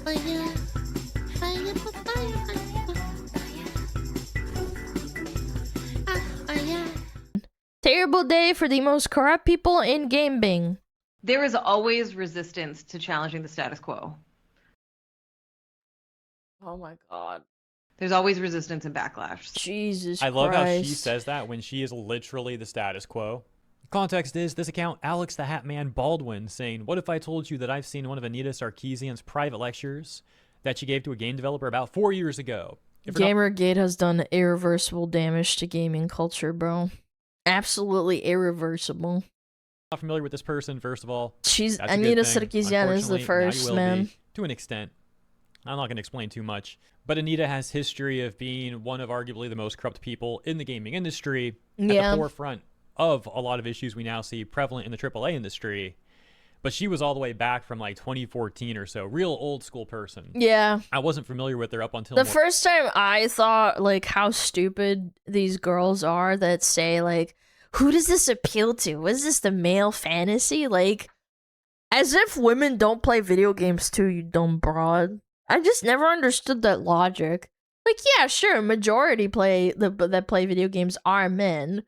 Fire, fire, fire, fire. Terrible day for the most corrupt people in gaming. There is always resistance to challenging the status quo. Oh my god. There's always resistance and backlash. Jesus I love Christ. how she says that when she is literally the status quo. Context is this account, Alex the Hat Man Baldwin, saying, "What if I told you that I've seen one of Anita Sarkeesian's private lectures that she gave to a game developer about 4 years ago?" Gamergate has done irreversible damage to gaming culture, bro. Absolutely irreversible. Not familiar with this person, first of all. She's That's a good Anita thing. Sarkeesian is the Unfortunately, now you first, will man. be, to an extent. I'm not going to explain too much. But Anita has history of being one of arguably the most corrupt people in the gaming industry, at the forefront of a lot of issues we now see prevalent in the AAA industry. But she was all the way back from like 2014 or so. Real old school person. Yeah. I wasn't familiar with her up until the first time I thought like how stupid these girls are that say like, who does this appeal to? Was this the male fantasy? Like, as if women don't play video games too, you dumb broad. I just never understood that logic. Like, yeah, sure, majority that play video games are men.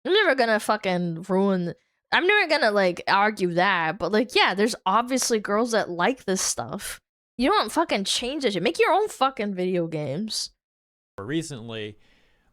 I'm never gonna fucking I'm never gonna like argue that, but like, yeah, there's obviously girls that like this stuff. You don't fucking change it. Make your own fucking video games. recently.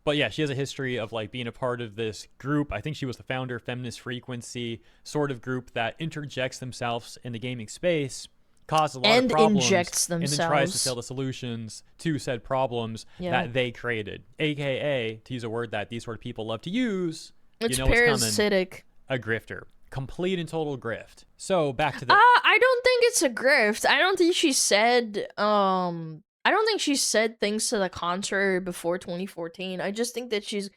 But yeah, she has a history of like being a part of this group. I think she was the founder, Feminist Frequency, sort of group that interjects themselves in the gaming space, causes a lot of problems, injects themselves, and then tries to sell the solutions to said problems that they created. AKA, to use a word that these sort of people love to use, it's you know parasitic. A grifter. Complete and total grift. So back to the I don't think it's a grift. I don't think she said I don't think she said things to the contrary before 2014. I just think that she's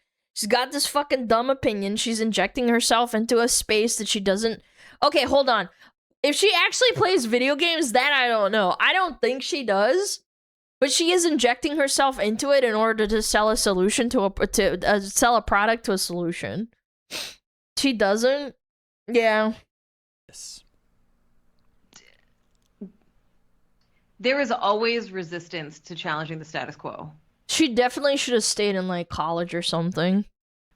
got this fucking dumb opinion. She's injecting herself into a space that she doesn't. Okay, hold on. If she actually plays video games, that I don't know. I don't think she does, but she is injecting herself into it in order to sell a solution sell a product to a solution. She doesn't. Yeah. There is always resistance to challenging the status quo. She definitely should have stayed in like college or something.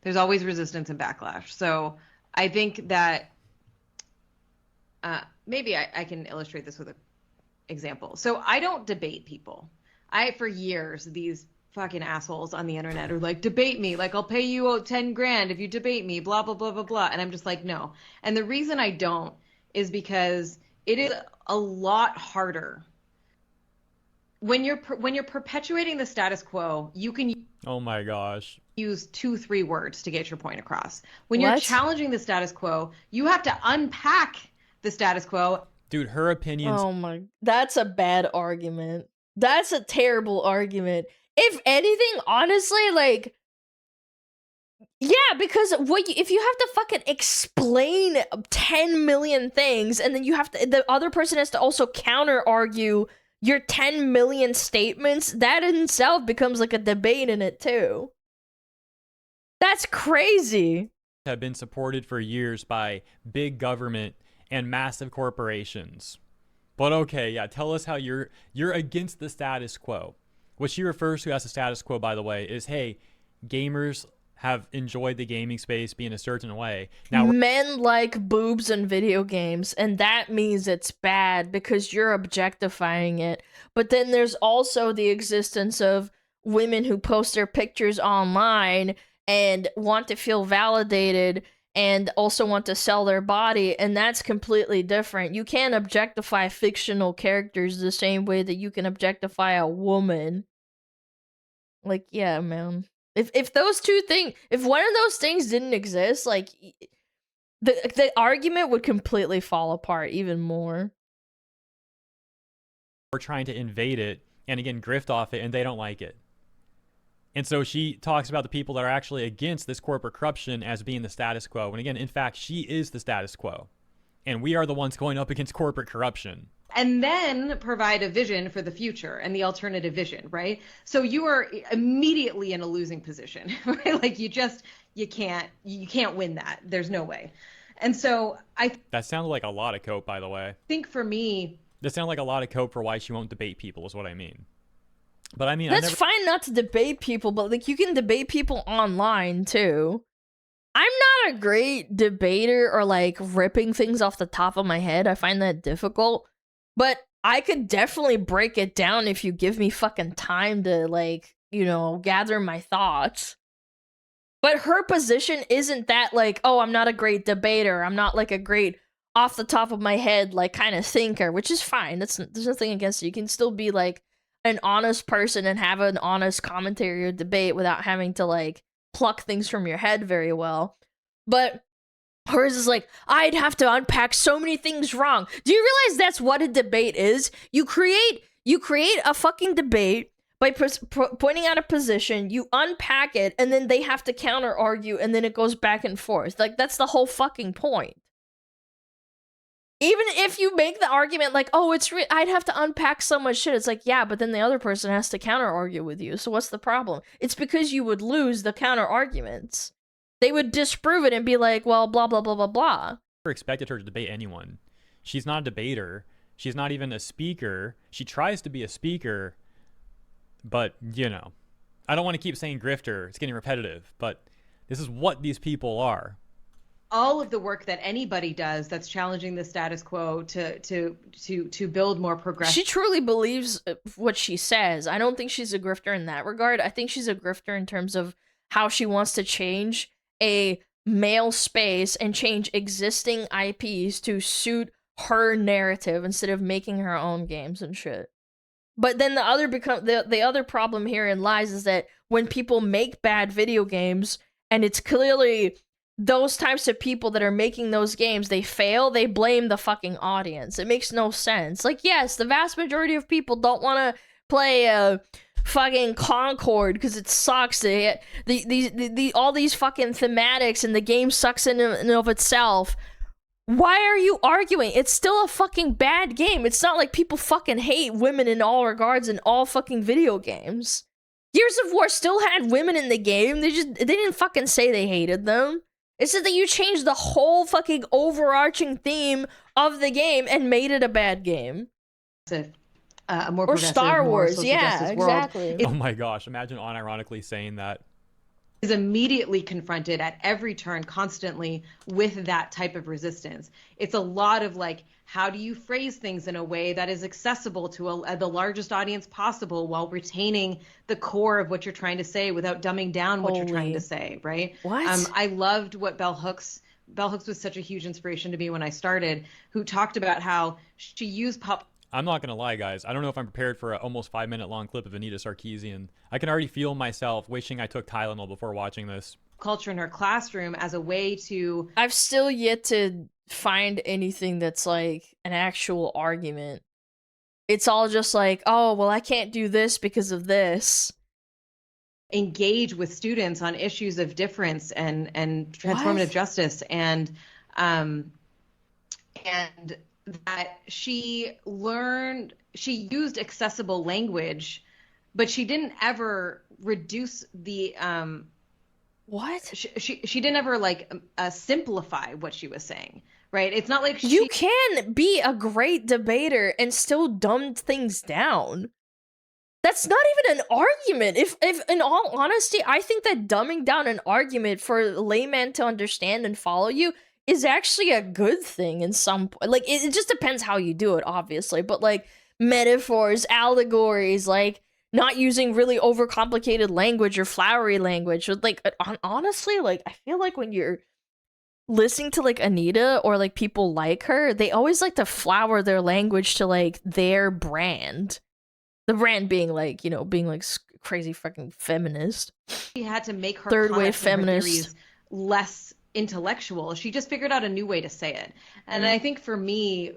There's always resistance and backlash. So I think that maybe I can illustrate this with an example. So I don't debate people. For years, these fucking assholes on the internet are like, debate me. Like, I'll pay you 10 grand if you debate me, blah, blah, blah, blah, blah. And I'm just like, no. And the reason I don't is because it is a lot harder. When you're perpetuating the status quo, you can oh my gosh, use 2-3 words to get your point across. When you're challenging the status quo, you have to unpack the status quo. Dude, her opinions. Oh my, that's a bad argument. That's a terrible argument. If anything, honestly, like, yeah, because if you have to fucking explain 10 million things, and then the other person has to also counter argue your 10 million statements, that in itself becomes like a debate in it too. That's crazy. Have been supported for years by big government and massive corporations. But okay, yeah, tell us how you're against the status quo. What she refers to as the status quo, by the way, is, hey, gamers have enjoyed the gaming space being a certain way. Now, men like boobs in video games, and that means it's bad because you're objectifying it. But then there's also the existence of women who post their pictures online and want to feel validated and also want to sell their body, and that's completely different. You can't objectify fictional characters the same way that you can objectify a woman. Like, yeah, man. If those two things, if one of those things didn't exist, like, the argument would completely fall apart even more. We're trying to invade it and again grift off it, and they don't like it. And so she talks about the people that are actually against this corporate corruption as being the status quo. And again, in fact, she is the status quo. And we are the ones going up against corporate corruption. And then provide a vision for the future and the alternative vision, right? So you are immediately in a losing position, right? Like you can't win that. There's no way. And so that sounded like a lot of cope, by the way. I think for me, This sounds like a lot of cope for why she won't debate people is what I mean. But I mean, that's fine not to debate people, but like you can debate people online too. I'm not a great debater or like ripping things off the top of my head. I find that difficult. But I could definitely break it down if you give me fucking time to like, you know, gather my thoughts. But her position isn't that like, oh, I'm not a great debater. I'm not like a great off the top of my head like kind of thinker, which is fine. There's nothing against it. You can still be like an honest person and have an honest commentary or debate without having to like pluck things from your head very well. But hers is like, I'd have to unpack so many things wrong. Do you realize that's what a debate is? You create a fucking debate by pointing out a position, you unpack it, and then they have to counter argue, and then it goes back and forth. Like, that's the whole fucking point. Even if you make the argument like, oh, I'd have to unpack so much shit. It's like, yeah, but then the other person has to counter argue with you. So what's the problem? It's because you would lose the counter arguments. They would disprove it and be like, well, blah, blah, blah, blah, blah. I never expected her to debate anyone. She's not a debater. She's not even a speaker. She tries to be a speaker, but, you know, I don't want to keep saying grifter. It's getting repetitive, but this is what these people are. All of the work that anybody does that's challenging the status quo to build more progression. She truly believes what she says. I don't think she's a grifter in that regard. I think she's a grifter in terms of how she wants to change a male space and change existing IPs to suit her narrative instead of making her own games and shit. But then the other problem herein lies is that when people make bad video games and it's clearly those types of people that are making those games, they fail, they blame the fucking audience. It makes no sense. Like, yes, the vast majority of people don't want to play fucking Concord because it sucks. All these fucking thematics and the game sucks in and of itself. Why are you arguing? It's still a fucking bad game. It's not like people fucking hate women in all regards in all fucking video games. Gears of War still had women in the game. They didn't fucking say they hated them. It's just that you changed the whole fucking overarching theme of the game and made it a bad game. A more or Star Wars, yeah, exactly. Oh my gosh, imagine unironically saying that. Is immediately confronted at every turn constantly with that type of resistance. It's a lot of like, how do you phrase things in a way that is accessible to the largest audience possible while retaining the core of what you're trying to say without dumbing down what you're trying to say, right? What? I loved what Bell Hooks was such a huge inspiration to me when I started, who talked about how she used pop. I'm not going to lie, guys. I don't know if I'm prepared for an almost 5-minute long clip of Anita Sarkeesian. I can already feel myself wishing I took Tylenol before watching this. Culture in her classroom as a way to... I've still yet to find anything that's like an actual argument. It's all just like, oh, well, I can't do this because of this. Engage with students on issues of difference and transformative justice and that she used accessible language, but she didn't ever reduce the what? She didn't ever like simplify what she was saying, right? It's not like you can be a great debater and still dumb things down. That's not even an argument. If in all honesty, I think that dumbing down an argument for a layman to understand and follow you is actually a good thing in some point. Like, it just depends how you do it, obviously. But, like, metaphors, allegories, like, not using really overcomplicated language or flowery language. Like, honestly, like, I feel like when you're listening to, like, Anita or, like, people like her, they always like to flower their language to, like, their brand. The brand being, like, you know, being, like, crazy fucking feminist. She had to make her third-wave feminist less intellectual. She just figured out a new way to say it. And I think for me,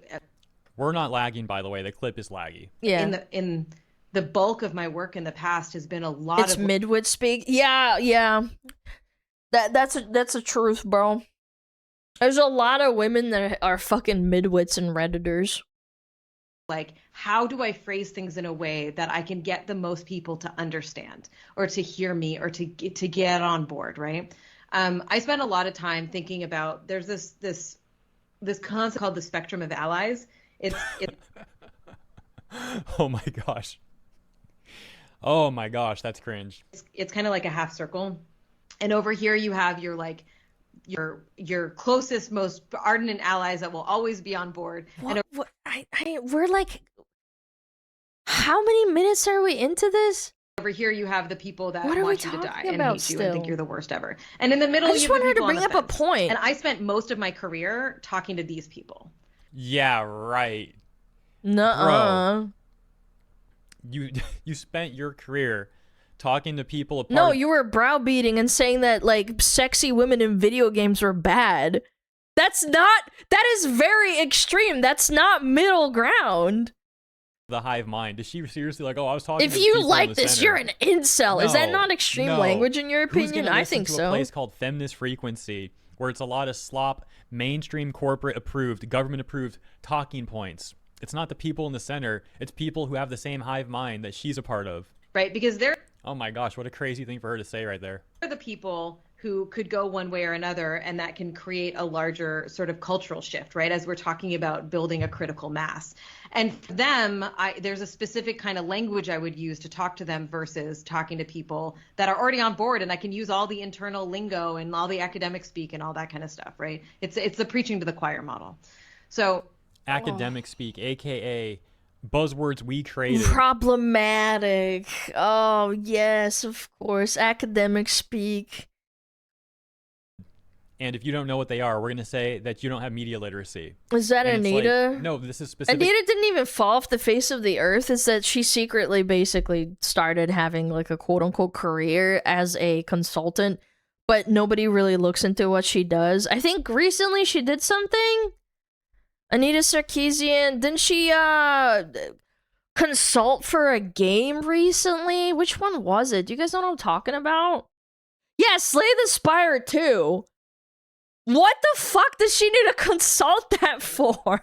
we're not lagging, by the way. The clip is laggy. Yeah. In the bulk of my work in the past has been a lot of midwit speak. Yeah. That's a truth, bro. There's a lot of women that are fucking midwits and redditors. Like, how do I phrase things in a way that I can get the most people to understand or to hear me or to get on board, right? I spend a lot of time thinking about, there's this concept called the spectrum of allies. It's Oh my gosh. Oh my gosh, that's cringe. It's kind of like a half circle. And over here you have your like your closest, most ardent allies that will always be on board. What, we're like, how many minutes are we into this? Over here you have the people that want you to die and hate you and think you're the worst ever. And in the middle, I just want her to bring up a point. And I spent most of my career talking to these people. Yeah, right. Nuh-uh. Bro, you spent your career talking to people apart. No, you were browbeating and saying that like sexy women in video games were bad. That is very extreme. That's not middle ground. The hive mind. Is she seriously like, oh, I was talking if to you people like in the this, center. you're an incel. No, is that not extreme language in your Who's opinion? gonna I listen think to so. A place called Feminist Frequency, where it's a lot of slop, mainstream corporate approved, government approved talking points. It's not the people in the center. It's people who have the same hive mind that she's a part of. Right, because they're... Oh my gosh, what a crazy thing for her to say right there. They're the people who could go one way or another, and that can create a larger sort of cultural shift, right? As we're talking about building a critical mass. And for them, there's a specific kind of language I would use to talk to them versus talking to people that are already on board, and I can use all the internal lingo and all the academic speak and all that kind of stuff, right? It's the preaching to the choir model. So academic speak, aka buzzwords we created. Problematic. Oh yes, of course. Academic speak. And if you don't know what they are, we're going to say that you don't have media literacy. Is that and Anita? Like, no, this is specific. Anita didn't even fall off the face of the earth. Is that she secretly basically started having like a quote-unquote career as a consultant, but nobody really looks into what she does. I think recently she did something. Anita Sarkeesian, didn't she consult for a game recently? Which one was it? Do you guys know what I'm talking about? Yeah, Slay the Spire 2. What the fuck does she need to consult that for?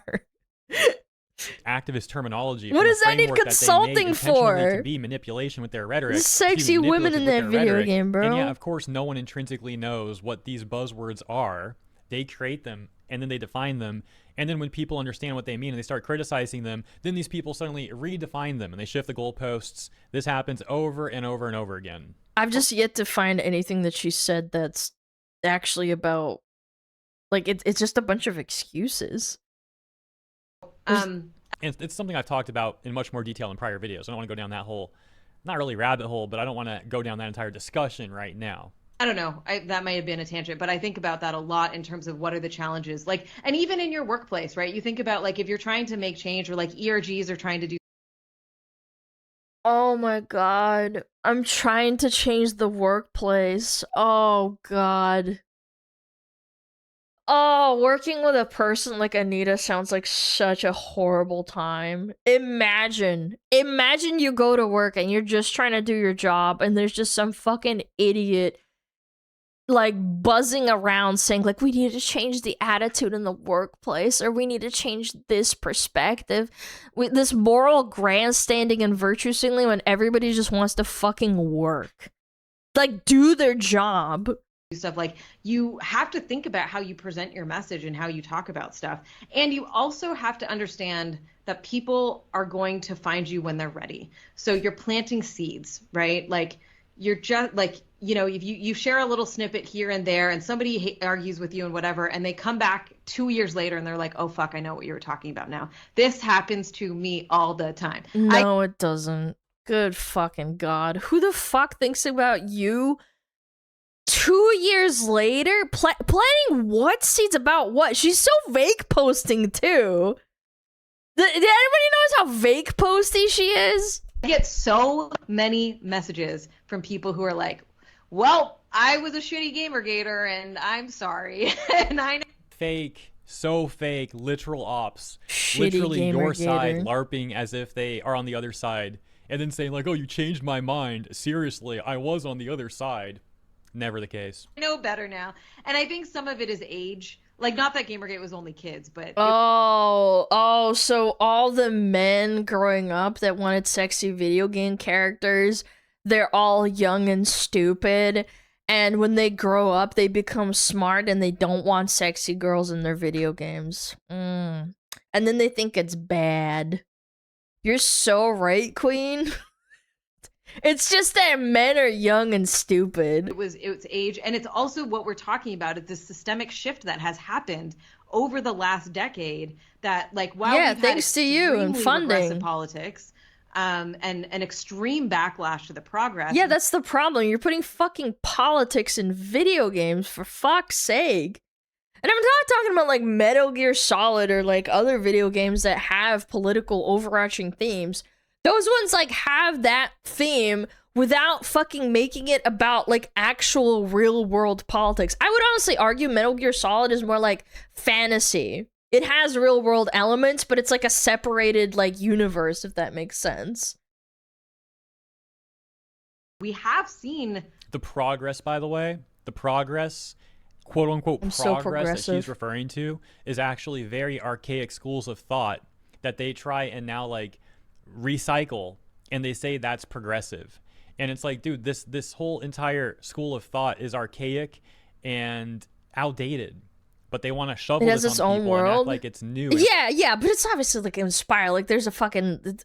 Activist terminology. What does that need consulting for? To be manipulation with their rhetoric. Sexy women in that video game, bro. And yeah, of course, no one intrinsically knows what these buzzwords are. They create them, and then they define them. And then when people understand what they mean and they start criticizing them, then these people suddenly redefine them and they shift the goalposts. This happens over and over and over again. I've just yet to find anything that she said that's actually about... Like, it's just a bunch of excuses. And it's something I've talked about in much more detail in prior videos. I don't want to go down that whole, not really rabbit hole, but I don't want to go down that entire discussion right now. I don't know. That might have been a tangent, but I think about that a lot in terms of what are the challenges. Like, and even in your workplace, right? You think about, like, if you're trying to make change or, like, ERGs are trying to do... Oh my god. I'm trying to change the workplace. Oh god. Oh, working with a person like Anita sounds like such a horrible time. Imagine you go to work and you're just trying to do your job and there's just some fucking idiot like buzzing around saying like we need to change the attitude in the workplace or we need to change this perspective. With this moral grandstanding and virtue signaling when everybody just wants to fucking work. Like do their job. Stuff like you have to think about how you present your message and how you talk about stuff, and you also have to understand that people are going to find you when they're ready. So you're planting seeds, right? Like you're just like, you know, if you share a little snippet here and there and somebody argues with you and whatever, and they come back 2 years later and they're like, oh fuck, I know what you were talking about now. This happens to me all the time. No, it doesn't. Good fucking god. Who the fuck thinks about you 2 years later? Planting what seeds about what? She's so vague posting too. Did anybody notice how vague posty she is? I get so many messages from people who are like, well, I was a shitty Gamergator and I'm sorry. And I know. Fake, so fake, literal ops. Shitty literally your side Gamergator. LARPing as if they are on the other side. And then saying like, oh, you changed my mind. Seriously, I was on the other side. Never the case. I know better now. And I think some of it is age. Like, not that Gamergate was only kids, but... Oh, so all the men growing up that wanted sexy video game characters, they're all young and stupid. And when they grow up, they become smart and they don't want sexy girls in their video games. And then they think it's bad. You're so right, Queen. It's just that men are young and stupid. It's age, and it's also what we're talking about is this systemic shift that has happened over the last decade. That like while we've thanks had to you and funding regressive politics, and an extreme backlash to the progress. Yeah, that's the problem. You're putting fucking politics in video games, for fuck's sake. And I'm not talking about like Metal Gear Solid or like other video games that have political overarching themes. Those ones like have that theme without fucking making it about like actual real world politics. I would honestly argue Metal Gear Solid is more like fantasy. It has real world elements, but it's like a separated like universe, if that makes sense. We have seen the progress, by the way, the progress, quote unquote progress that she's referring to is actually very archaic schools of thought that they try and now like recycle, and they say that's progressive. And it's like, dude, this whole entire school of thought is archaic and outdated, but they want to shovel this on people own world and act like it's new. Yeah, but it's obviously like inspired. Like there's a fucking,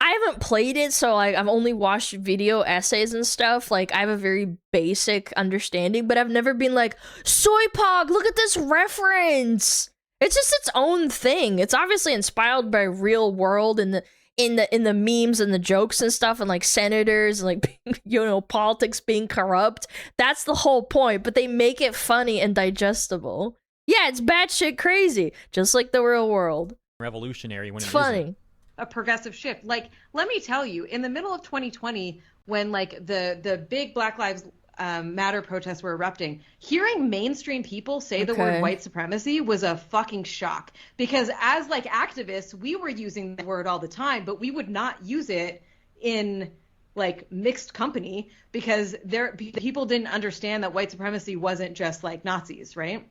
I haven't played it, so like I've only watched video essays and stuff. Like I have a very basic understanding, but I've never been like, soy pog, look at this reference. It's just its own thing. It's obviously inspired by real world and in the memes and the jokes and stuff, and like senators and like you know, politics being corrupt. That's the whole point, but they make it funny and digestible. Yeah, it's batshit crazy, just like the real world. Revolutionary when it's it funny. Isn't. A progressive shift. Like, let me tell you, in the middle of 2020, when like the big Black Lives Matter protests were erupting, hearing mainstream people say the word white supremacy was a fucking shock. Because as like activists, we were using the word all the time, but we would not use it in like mixed company because people didn't understand that white supremacy wasn't just like Nazis, right?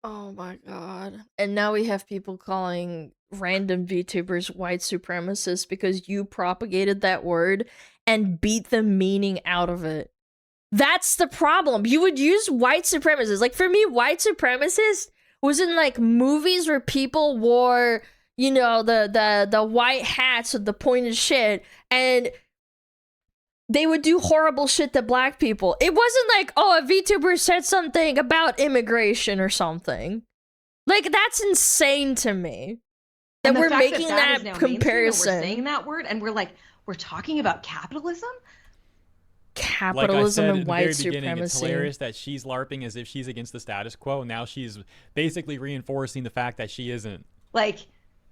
Oh my god. And now we have people calling random VTubers white supremacists because you propagated that word and beat the meaning out of it. That's the problem. You would use white supremacists. Like for me, white supremacist was in like movies where people wore, you know, the white hats with the pointed shit, and they would do horrible shit to black people. It wasn't like, oh, a VTuber said something about immigration or something. Like, that's insane to me. That we're making that comparison. We're saying that word, and we're like, we're talking about capitalism? Capitalism like I said and white supremacy. It's hilarious that she's LARPing as if she's against the status quo. Now she's basically reinforcing the fact that she isn't. Like,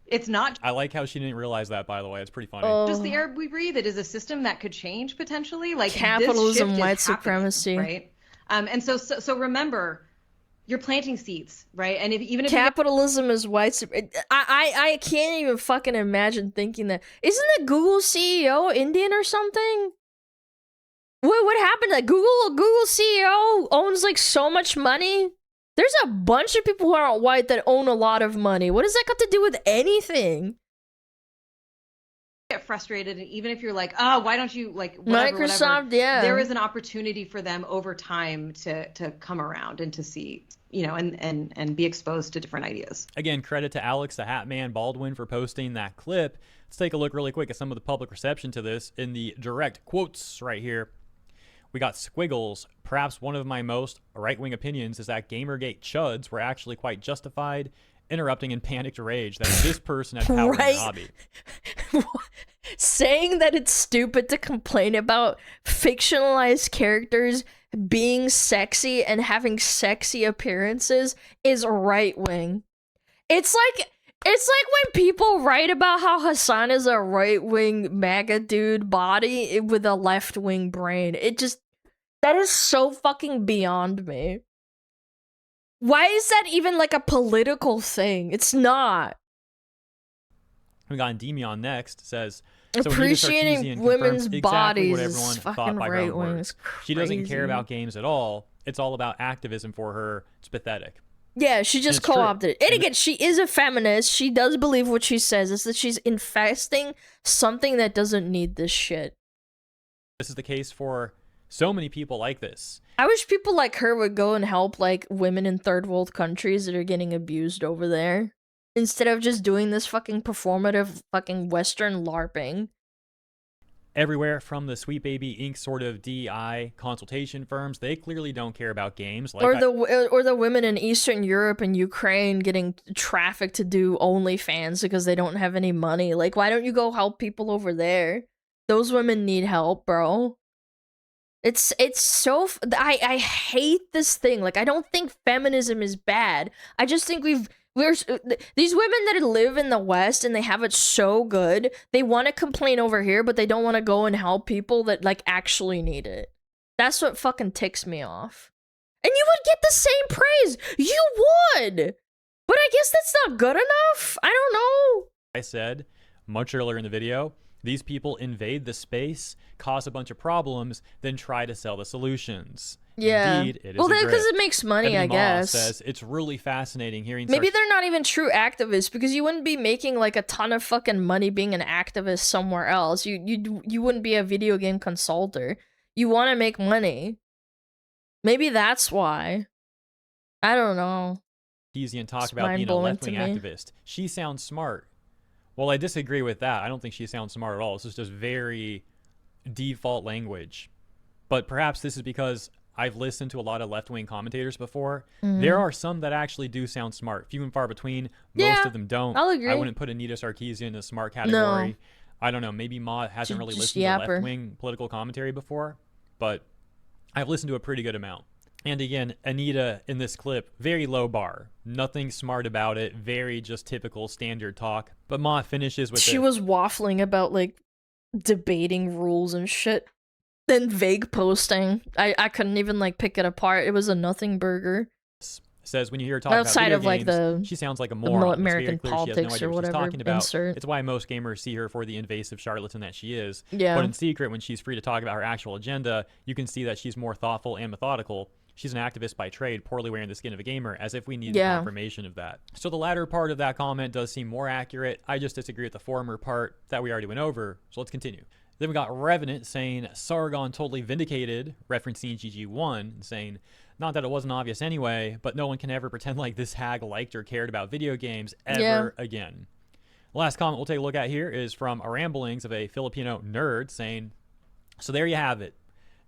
it's not. I like how she didn't realize that, by the way. It's pretty funny. Just the air we breathe. It is a system that could change potentially. Like capitalism, white supremacy, right? And so remember, you're planting seeds, right? And even if capitalism is white supremacy, I can't even fucking imagine thinking that. Isn't the Google CEO Indian or something? What happened? Like Google CEO owns like so much money. There's a bunch of people who aren't white that own a lot of money. What does that got to do with anything? Get frustrated, and even if you're like, oh, why don't you like whatever, Microsoft? Yeah, there is an opportunity for them over time to come around and to see, you know, and be exposed to different ideas. Again, credit to Alex the Hat Man Baldwin for posting that clip. Let's take a look really quick at some of the public reception to this in the direct quotes right here. We got Squiggles. Perhaps one of my most right-wing opinions is that Gamergate chuds were actually quite justified, interrupting in panicked rage that this person had power in their hobby. Saying that it's stupid to complain about fictionalized characters being sexy and having sexy appearances is right-wing. It's like when people write about how Hassan is a right-wing MAGA dude body with a left-wing brain. That is so fucking beyond me. Why is that even like a political thing? It's not. We got Endymion next. Says, so appreciating women's bodies is fucking right-wing. She doesn't care about games at all. It's all about activism for her. It's pathetic. Yeah, she just co-opted it. And again, she is a feminist. She does believe what she says. It's that she's infesting something that doesn't need this shit. This is the case for so many people like this. I wish people like her would go and help like women in third world countries that are getting abused over there. instead of just doing this fucking performative fucking Western LARPing. Everywhere from the Sweet Baby Inc. sort of DI consultation firms, they clearly don't care about games. Like or the women in Eastern Europe and Ukraine getting trafficked to do OnlyFans because they don't have any money. Like, why don't you go help people over there? Those women need help, bro. It's so I hate this thing. Like, I don't think feminism is bad. I just think these women that live in the West and they have it so good, they want to complain over here, but they don't want to go and help people that like actually need it. That's what fucking ticks me off. And you would get the same praise. You would. But I guess that's not good enough. I don't know. I said much earlier in the video, these people invade the space, cause a bunch of problems, then try to sell the solutions. Yeah. Indeed, it is well, because it makes money, Ebony I guess. Says it's really fascinating hearing. Maybe they're not even true activists because you wouldn't be making like a ton of fucking money being an activist somewhere else. You wouldn't be a video game consultant. You want to make money. Maybe that's why. I don't know. Sarkeesian talk about being a left-wing activist. She sounds smart. Well, I disagree with that. I don't think she sounds smart at all. This is just very default language. But perhaps this is because I've listened to a lot of left-wing commentators before. There are some that actually do sound smart. Few and far between. Most of them don't. I'll agree. I wouldn't put Anita Sarkeesian in the smart category. No. I don't know. Maybe Ma hasn't really listened to left-wing political commentary before. But I've listened to a pretty good amount. And again, Anita in this clip, very low bar. Nothing smart about it. Very just typical standard talk. But Ma finishes with She was waffling about like debating rules and shit. Then vague posting. I couldn't even like pick it apart. It was a nothing burger. Says when you hear her talk outside about of like games, she sounds like a moron. American politics or whatever. Talking about. Insert. It's why most gamers see her for the invasive charlatan that she is. Yeah. But in secret, when she's free to talk about her actual agenda, you can see that she's more thoughtful and methodical. She's an activist by trade, poorly wearing the skin of a gamer, as if we needed confirmation of that. So the latter part of that comment does seem more accurate. I just disagree with the former part that we already went over. So let's continue. Then we got Revenant saying, Sargon totally vindicated, referencing GG1, and saying, not that it wasn't obvious anyway, but no one can ever pretend like this hag liked or cared about video games ever again. The last comment we'll take a look at here is from a ramblings of a Filipino nerd saying, so there you have it.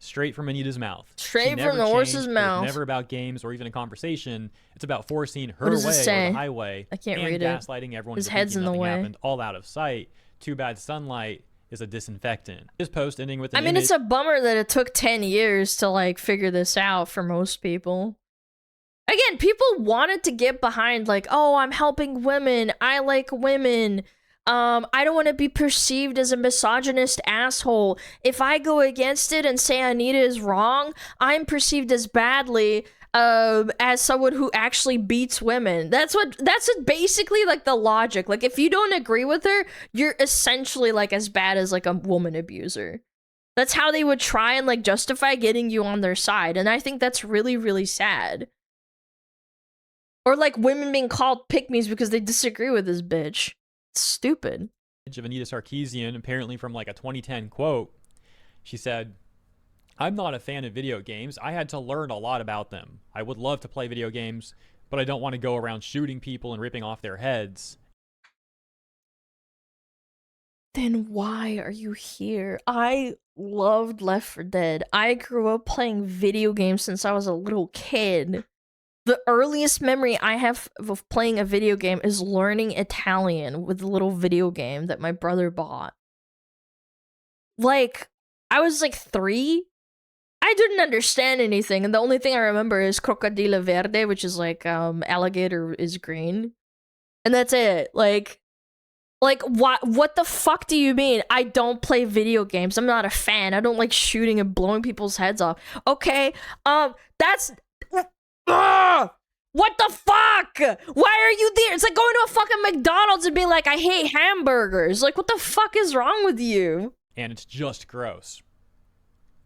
Straight from Anita's mouth. Straight from the horse's mouth. It's never about games or even a conversation. It's about forcing her way or the highway. I can't read gaslighting everyone. His head's in the way. Happened, all out of sight. Too bad sunlight is a disinfectant. This post ending with it's a bummer that it took 10 years to like figure this out for most people. Again, people wanted to get behind like, oh, I'm helping women. I like women. I don't want to be perceived as a misogynist asshole. If I go against it and say Anita is wrong, I'm perceived as badly as someone who actually beats women. That's basically like the logic. Like if you don't agree with her, you're essentially like as bad as like a woman abuser. That's how they would try and like justify getting you on their side. And I think that's really, really sad. Or like women being called pick-me's because they disagree with this bitch. It's stupid. Of Anita Sarkeesian, apparently from like a 2010 quote. She said, I'm not a fan of video games. I had to learn a lot about them. I would love to play video games, but I don't want to go around shooting people and ripping off their heads. Then why are you here? I loved Left 4 Dead. I grew up playing video games since I was a little kid. The earliest memory I have of playing a video game is learning Italian with a little video game that my brother bought. Like, I was like 3. I didn't understand anything, and the only thing I remember is Crocodile Verde, which is like, alligator is green. And that's it. Like what the fuck do you mean? I don't play video games. I'm not a fan. I don't like shooting and blowing people's heads off. Okay, that's... What the fuck? Why are you there? It's like going to a fucking McDonald's and being like, I hate hamburgers. Like, what the fuck is wrong with you? And it's just gross.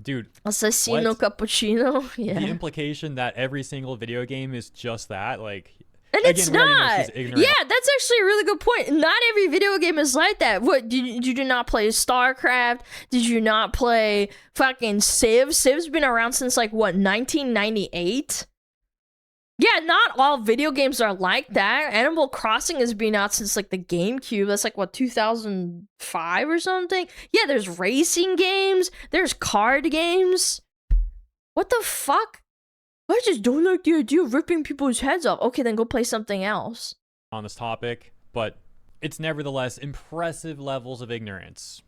Dude. Assassino cappuccino? Yeah. The implication that every single video game is just that, like... And again, it's not. Yeah, that's actually a really good point. Not every video game is like that. What, did you not play StarCraft? Did you not play fucking Civ? Civ's been around since like, what, 1998? Yeah, not all video games are like that. Animal Crossing has been out since like the GameCube. That's like what, 2005 or something? Yeah, there's racing games, there's card games. What the fuck? I just don't like the idea of ripping people's heads off. Okay, then go play something else. On this topic, but it's nevertheless impressive levels of ignorance.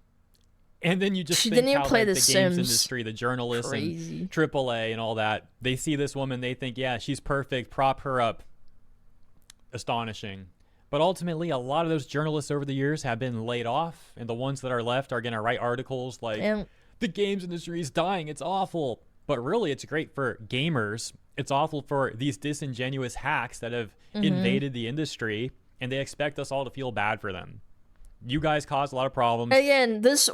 And then you just She think didn't even how play like, The the Sims. games industry, the journalists Crazy. and AAA and all that, they see this woman, they think, yeah, she's perfect, prop her up. Astonishing. But ultimately, a lot of those journalists over the years have been laid off, and the ones that are left are going to write articles like, the games industry is dying, it's awful. But really, it's great for gamers. It's awful for these disingenuous hacks that have invaded the industry, and they expect us all to feel bad for them. You guys caused a lot of problems. Again, this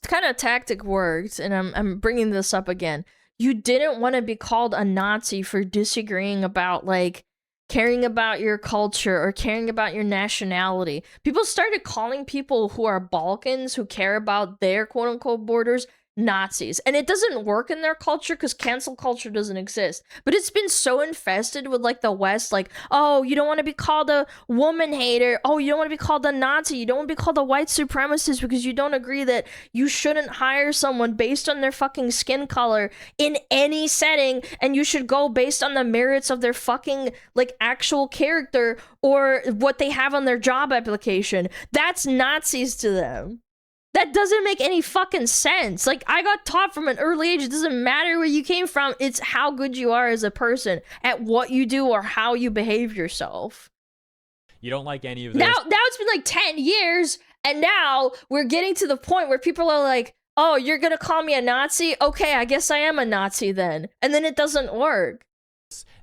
kind of tactic worked, and I'm bringing this up again. You didn't want to be called a Nazi for disagreeing about, like, caring about your culture or caring about your nationality. People started calling people who are Balkans, who care about their quote-unquote borders, Nazis. And it doesn't work in their culture because cancel culture doesn't exist. But it's been so infested with like the West, like, oh, you don't want to be called a woman hater. Oh, you don't want to be called a Nazi. You don't want to be called a white supremacist because you don't agree that you shouldn't hire someone based on their fucking skin color in any setting, and you should go based on the merits of their fucking like actual character or what they have on their job application. That's Nazis to them. That doesn't make any fucking sense. Like, I got taught from an early age, it doesn't matter where you came from, it's how good you are as a person at what you do or how you behave yourself. You don't like any of this. Now it's been like 10 years, and now we're getting to the point where people are like, oh, you're gonna call me a Nazi? Okay, I guess I am a Nazi then. And then it doesn't work.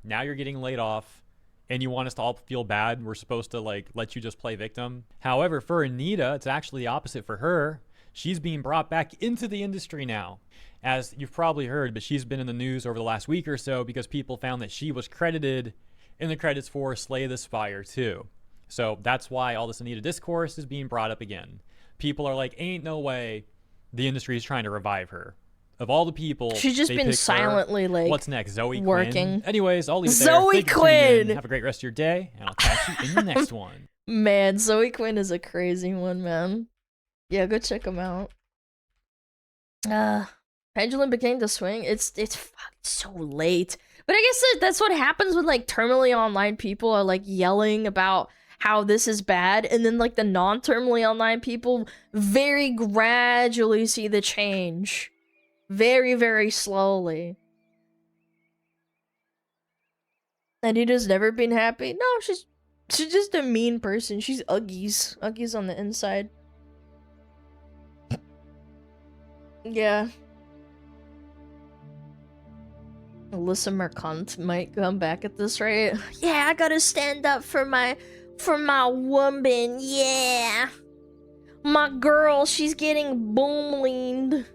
Now you're getting laid off, and you want us to all feel bad. We're supposed to like let you just play victim. However, for Anita, it's actually the opposite for her. She's being brought back into the industry now. As you've probably heard, but she's been in the news over the last week or so because people found that she was credited in the credits for Slay the Spire 2. So that's why all this Anita discourse is being brought up again. People are like, ain't no way the industry is trying to revive her. Of all the people, she's just been silently like, what's next? Zoe working. Quinn. Anyways, I'll leave it there. Zoe Quinn. Have a great rest of your day, and I'll catch you in the next one. Man, Zoe Quinn is a crazy one, man. Yeah, go check him out. Pendulum became the swing. It's fucking so late. But I guess that's what happens when like terminally online people are like yelling about how this is bad, and then like the non-terminally online people very gradually see the change. Very, very slowly. Anita's never been happy. No, she's just a mean person. She's Uggies. Uggies on the inside. Yeah. Alyssa Mercant might come back at this, right? Yeah, I gotta stand up for my woman. Yeah. My girl, she's getting boom-leaned.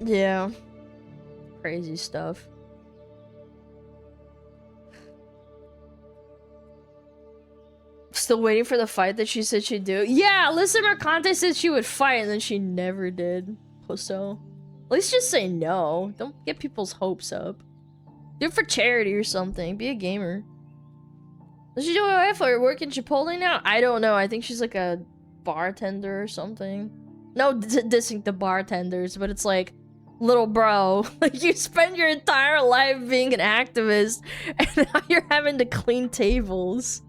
Yeah. Crazy stuff. Still waiting for the fight that she said she'd do. Yeah, Alyssa Mercante said she would fight and then she never did. So, at least just say no. Don't get people's hopes up. Do it for charity or something. Be a gamer. Does she do a or work in Chipotle now? I don't know. I think she's like a bartender or something. No dissing the bartenders, but it's like, little bro, like you spend your entire life being an activist and now you're having to clean tables.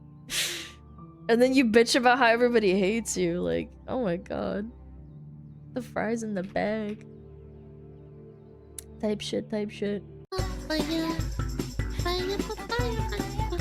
And then you bitch about how everybody hates you. Like, oh my god. The fries in the bag. Type shit, type shit. Fire, fire, fire, fire.